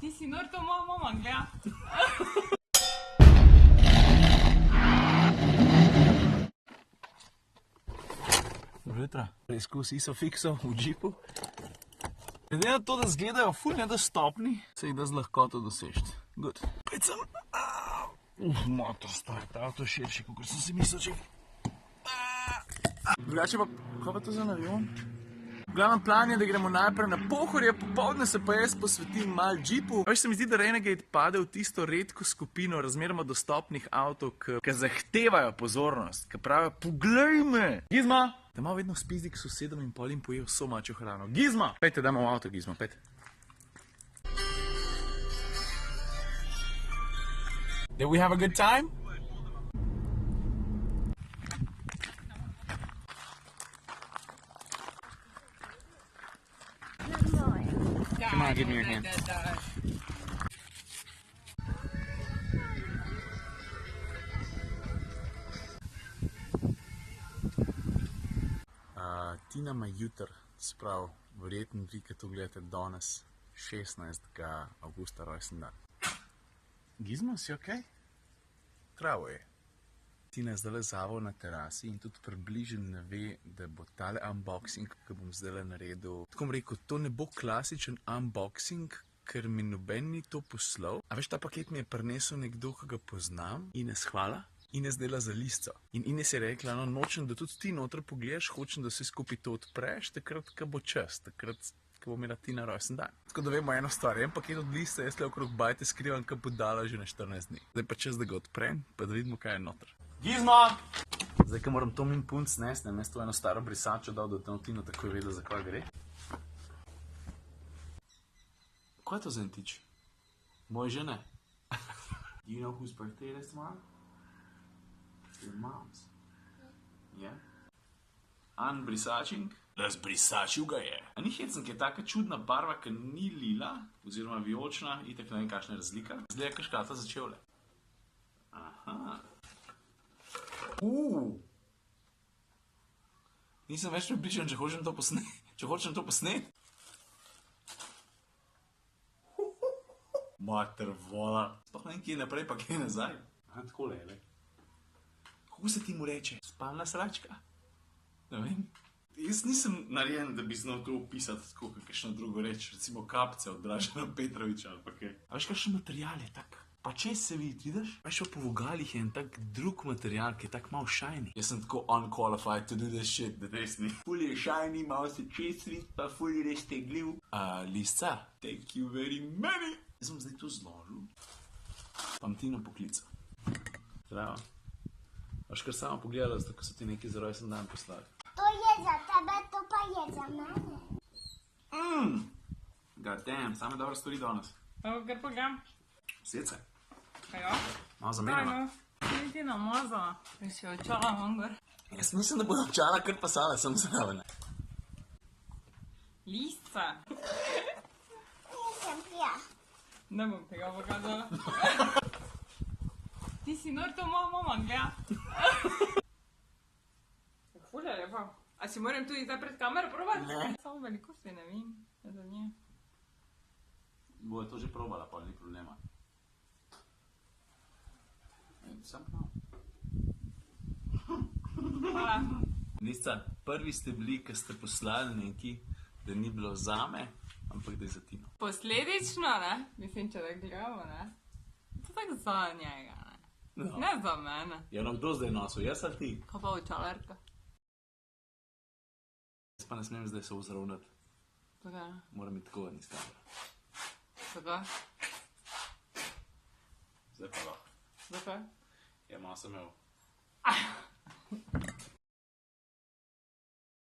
Ti si nor, to moja mama gleda. Dobro jutro. Preizkus Isofixov v džipu. Glede na to, da zgledajo ful nedostopni, se jih da z lahkoto dosežiti. Good. Pecam. Motor stari, ta avto je širši, kakor sem si mislil, če. Drugače pa, kaj pa to za avion? Glavno plan je, da gremo najprej na Pohorje, popoldne se pa jaz posvetim mal džipu. Veš, se mi zdi, da Renegade pade v tisto redko skupino razmeroma dostopnih avtov, ki zahtevajo pozornost, ki pravijo, poglej me! Gizma! Da malo vedno spizdi k sosedom in pol jim pojejo vso mačjo hrano. Gizma! Pejte, dajmo v avto, Gizma, pejte. Did we have a good time? Come on, give me your hand. Tina ima jutr, sprav, verjetno vi, ki to gledate danes, 16. avgusta rojsten dan. Gizmo, si okej? Travo je. Tina je zdaj zavo na terasi in tudi približno ne ve, da bo tale unboxing, ki bom zdaj naredil. Tako bom rekel, to ne bo klasičen unboxing, ker mi noben ni to poslal. A veš, ta paket mi je prinesel nekdo, ki ga poznam, Ines, hvala. Ines dela za Lisco. In Ines je rekla, no, nočem, da tudi ti noter pogledaš, hočem, da vse skupaj to odpreš, takrat, ko bo čas, takrat, ko bo imela Tina rojsten dan. Tako da vemo eno stvar, en paket od Lisca, jaz le okrog bajte skrivam, ko bo dala že na 14 dni. Zdaj pa čas, da ga odprem, pa da vidimo, kaj je noter. Gizma! Zdaj, ko moram to min punc snesti, ne, jaz to eno staro brisačo dal, da ta Tina takoj vedela, za kaj gre. Kaj je to za entič? Moje žene? Do you know whose birthday it is tomorrow? Your mom's. Yeah? An brisačing? Razbrisačil ga je. A ni hecen, ki je taka čudna barva, ki ni lila, oziroma vijolična, itak ne vem, kakšna je razlika. Zdaj je kaškata za čevlje. Aha. Nisem več pripričan, če hočem to posnet. Mater vola. Sploh ne vem, kje je naprej, pa kje je nazaj. Aha, takole je, le. Kako se ti mu reče? Spalna sračka? Ne vem. Jaz nisem narejen, da bi znal to opisati tako, kakšno drugo reč. Recimo kapce od Dražena Petroviča ali pa kaj. A veš, kakšen material je tak? Pa čez se vidi, vidiš? Veš, pa po vogalih je en tak drug material, ki je tak malo shiny. Jaz sem tako unqualified to do this shit, da res ni. Ful je shiny, malo se čez vidi, pa ful je res tegljiv. Lisca, thank you very many. Jaz sem zdaj to zložil. Pa Tino poklical. Zdravo. Až kar sama pogledala, zato ko so ti neki za rojsten dan poslali. To je za tebe, to pa je za mene. God damn, same dobro stvari danes. Evo, kar pogledam. Sjed se. Ejo. Malo zamenjava. Ni ti namazala. Bi si očala mongor. Jaz mislim, da bodo očala kar pasala, sem zraven. Lisca. Nisem prija. Ne bom tega pokazala. Ti si nor, to moja mama gleda. Ful je lepo. A si moram tudi zdaj pred kamero probati? Ne. Samo velikosti ne vem. Za nje. Bo to že probala, pa ni problema. Sam prav. Hvala. Lisca, prvi ste bili, ki ste poslali neki, da ni bilo zame, ampak da je za Tino. Posledično, ne? Mislim, če da gledamo, ne? To tako za njega, ne? No. Ne za mene. Ja, no, kdo zdaj nosil, jaz ali ti? Kaj pa očalarka? Jaz pa ne smem zdaj se vzravnati. Zakaj? Moram biti tako iz kamera. Zakaj? Zdaj pa lahko. Zakaj? Ja, malo sem imel.